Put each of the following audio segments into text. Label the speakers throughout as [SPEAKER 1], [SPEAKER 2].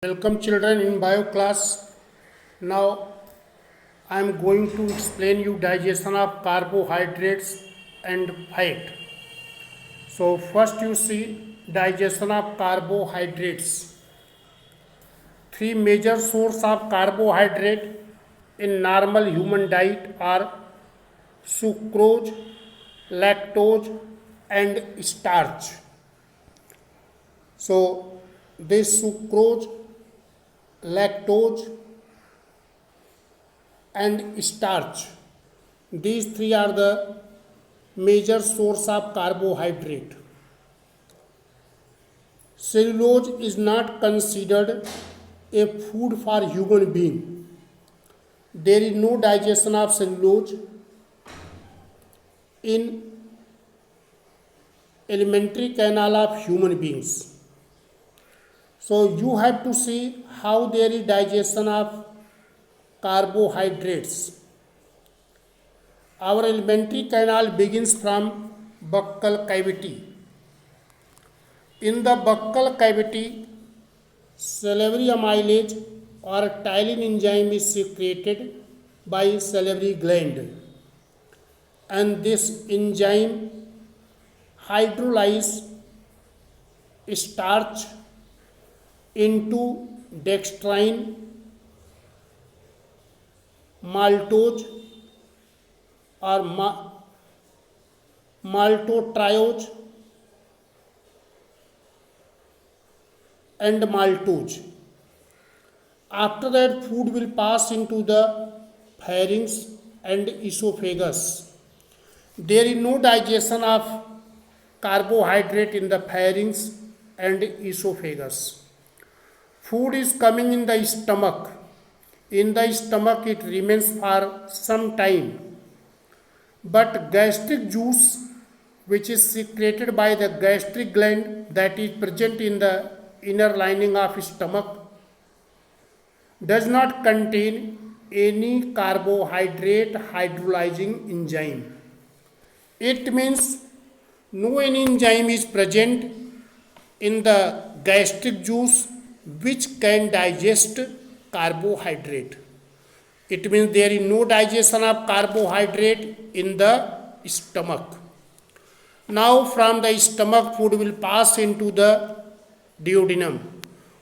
[SPEAKER 1] Welcome children in bio class. Now I am going to explain you digestion of carbohydrates and fat. So first you see digestion of carbohydrates. Three major sources of carbohydrate in normal human diet are sucrose, lactose and starch. So this sucrose, lactose and starch, these three are the major source of carbohydrate. Cellulose is not considered a food for human being. There is no digestion of cellulose in alimentary canal of human beings. So you have to see how there is digestion of carbohydrates. Our alimentary canal begins from buccal cavity. In the buccal cavity, salivary amylase or ptyalin enzyme is secreted by salivary gland, and this enzyme hydrolyzes starch into dextrine, maltose or maltotriose and maltose. After that, food will pass into the pharynx and esophagus. There is no digestion of carbohydrate in the pharynx and esophagus. Food is coming in the stomach. In the stomach it remains for some time. But gastric juice, which is secreted by the gastric gland that is present in the inner lining of stomach, does not contain any carbohydrate hydrolyzing enzyme. It means no any enzyme is present in the gastric juice which can digest carbohydrate. It means there is no digestion of carbohydrate in the stomach. Now from the stomach food will pass into the duodenum.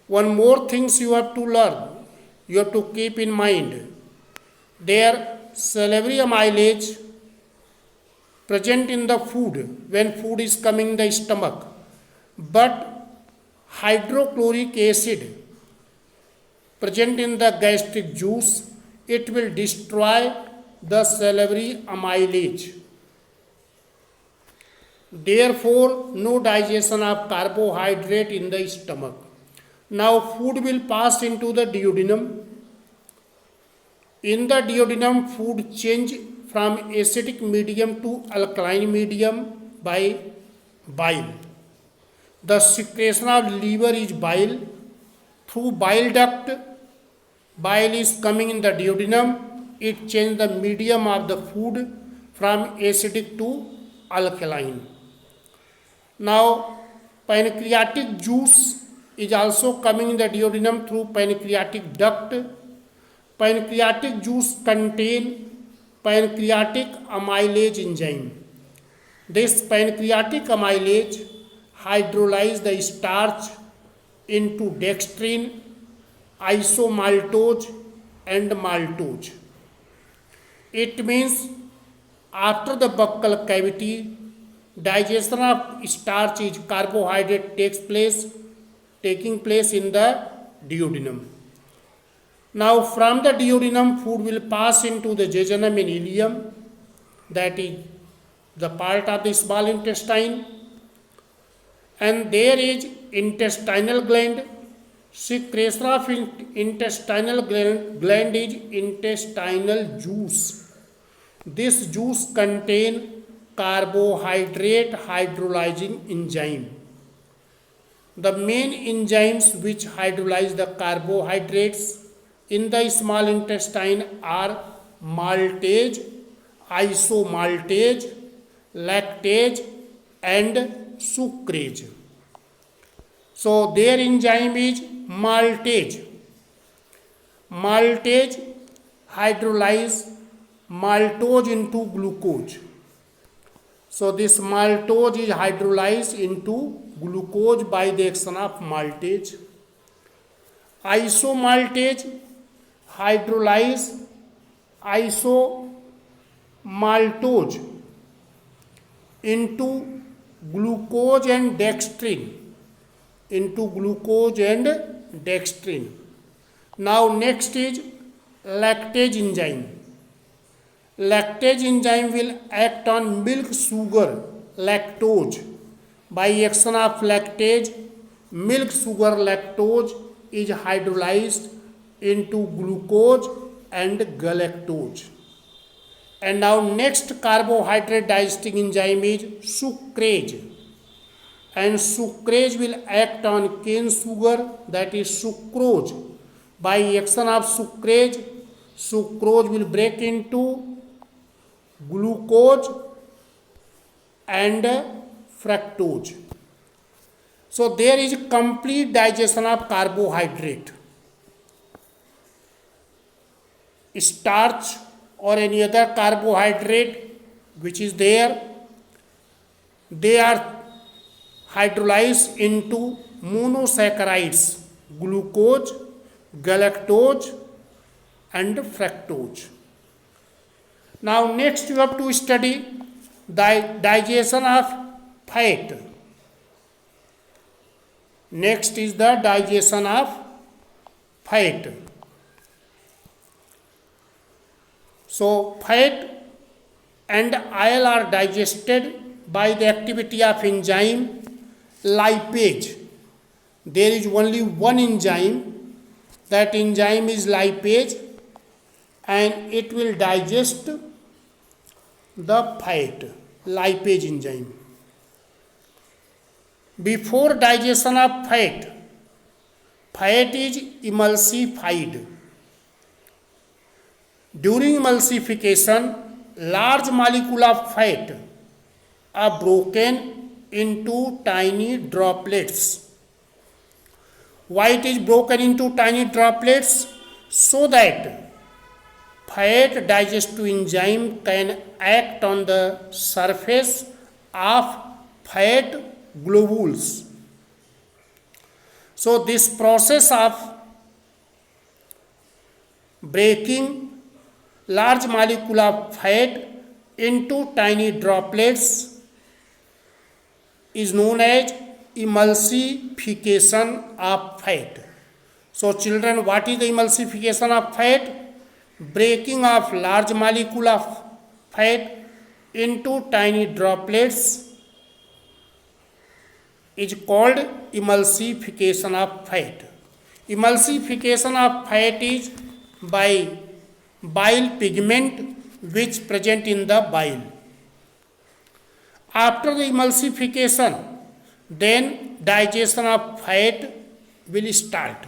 [SPEAKER 1] One more things you have to learn, you have to keep in mind. There salivary amylase present in the food when food is coming in the stomach, but hydrochloric acid present in the gastric juice, it will destroy the salivary amylase. Therefore, no digestion of carbohydrate in the stomach. Now food will pass into the duodenum. In the duodenum, food change from acidic medium to alkaline medium by bile. The secretion of liver is bile. Through bile duct, bile is coming in the duodenum. It changes the medium of the food from acidic to alkaline. Now pancreatic juice is also coming in the duodenum through pancreatic duct. Pancreatic juice contain pancreatic amylase enzyme. This pancreatic amylase hydrolyze the starch into dextrin, isomaltose and maltose. It means after the buccal cavity, digestion of starch is carbohydrate taking place in the duodenum. Now from the duodenum food will pass into the jejunum and ileum, that is the part of the small intestine, and there is intestinal gland. Secretion of intestinal gland is intestinal juice. This juice contain carbohydrate hydrolyzing enzyme. The main enzymes which hydrolyze the carbohydrates in the small intestine are maltase, isomaltase, lactase and sucrase. So their enzyme is maltase. Maltase hydrolyze maltose into glucose. So this maltose is hydrolyzed into glucose by the action of maltase. Isomaltase hydrolyze isomaltose into glucose and dextrin. Now next is lactase enzyme. Lactase enzyme will act on milk sugar lactose. By action of lactase, milk sugar lactose is hydrolyzed into glucose and galactose. And now next carbohydrate digesting enzyme is sucrase. And sucrase will act on cane sugar, that is sucrose. By action of sucrase, sucrose will break into glucose and fructose. So there is complete digestion of carbohydrate. Starch or any other carbohydrate which is there, they are hydrolyzed into monosaccharides, glucose, galactose and fructose. Now next you have to study digestion of fat. Next is the digestion of fat. So fat and oil are digested by the activity of enzyme lipase. There is only one enzyme, that enzyme is lipase, and it will digest the fat, lipase enzyme. Before digestion of fat is emulsified. During emulsification, large molecule of fat are broken into tiny droplets. Why it is broken into tiny droplets? So that fat digestive enzyme can act on the surface of fat globules. So this process of breaking large molecule of fat into tiny droplets is known as emulsification of fat. So children, what is the emulsification of fat? Breaking of large molecule of fat into tiny droplets is called emulsification of fat. Emulsification of fat is by bile pigment which present in the bile. After the emulsification, then digestion of fat will start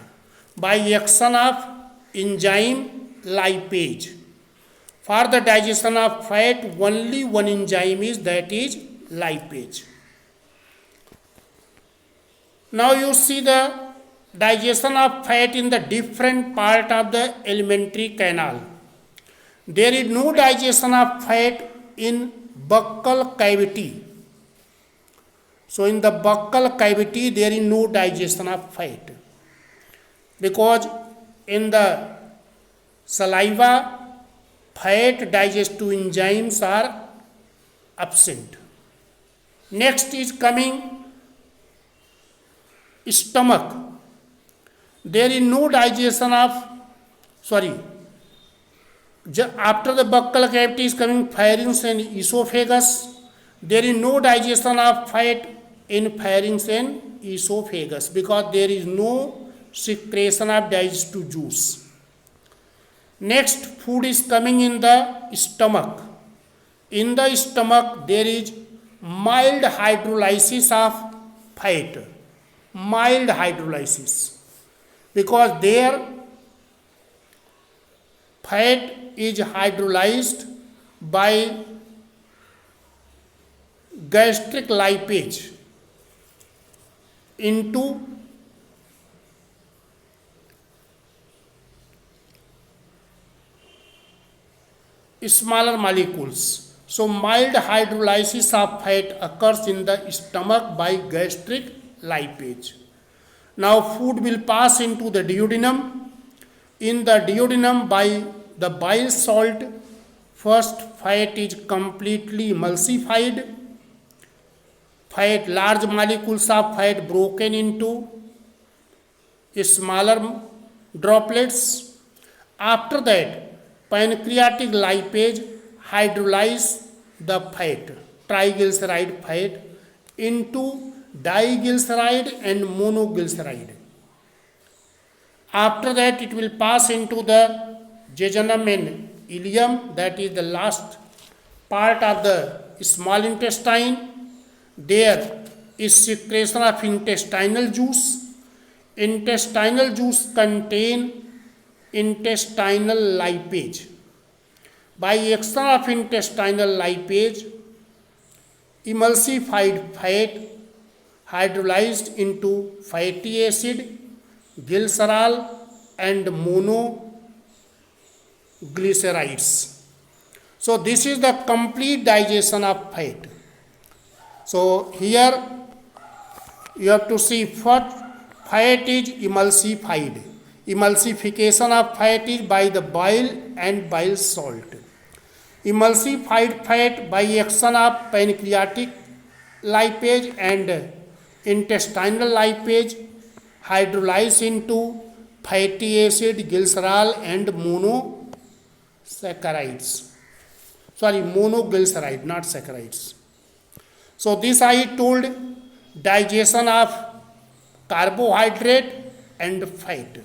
[SPEAKER 1] by action of enzyme lipase. For the digestion of fat, only one enzyme is, that is lipase. Now you see the digestion of fat in the different part of the alimentary canal. There is no digestion of fat in buccal cavity. So in the buccal cavity there is no digestion of fat, because in the saliva fat digestive enzymes are absent. Next is coming stomach. There is no digestion of, after the buccal cavity is coming pharynx and esophagus. There is no digestion of fat in pharynx and esophagus, because there is no secretion of digestive juice. Next, food is coming in the stomach. In the stomach there is mild hydrolysis of fat. Mild hydrolysis, because there fat is hydrolyzed by gastric lipase into smaller molecules. So mild hydrolysis of fat occurs in the stomach by gastric lipase. Now food will pass into the duodenum. In the duodenum by the bile salt, first fat is completely emulsified. Fat, large molecules of fat broken into smaller droplets. After that, pancreatic lipase hydrolyze the fat, triglyceride fat, into diglyceride and monoglyceride. After that, it will pass into the jejunum and ileum, that is the last part of the small intestine. There is secretion of intestinal juice. Intestinal juice contain intestinal lipase. By action of intestinal lipase, emulsified fat hydrolyzed into fatty acid, glycerol and monoglycerides. So this is the complete digestion of fat. So here you have to see what fat is emulsified. Emulsification of fat is by the bile and bile salt. Emulsified fat by action of pancreatic lipase and intestinal lipase hydrolyze into fatty acid, glycerol and monoglyceride, not saccharides. So this I told digestion of carbohydrate and fat.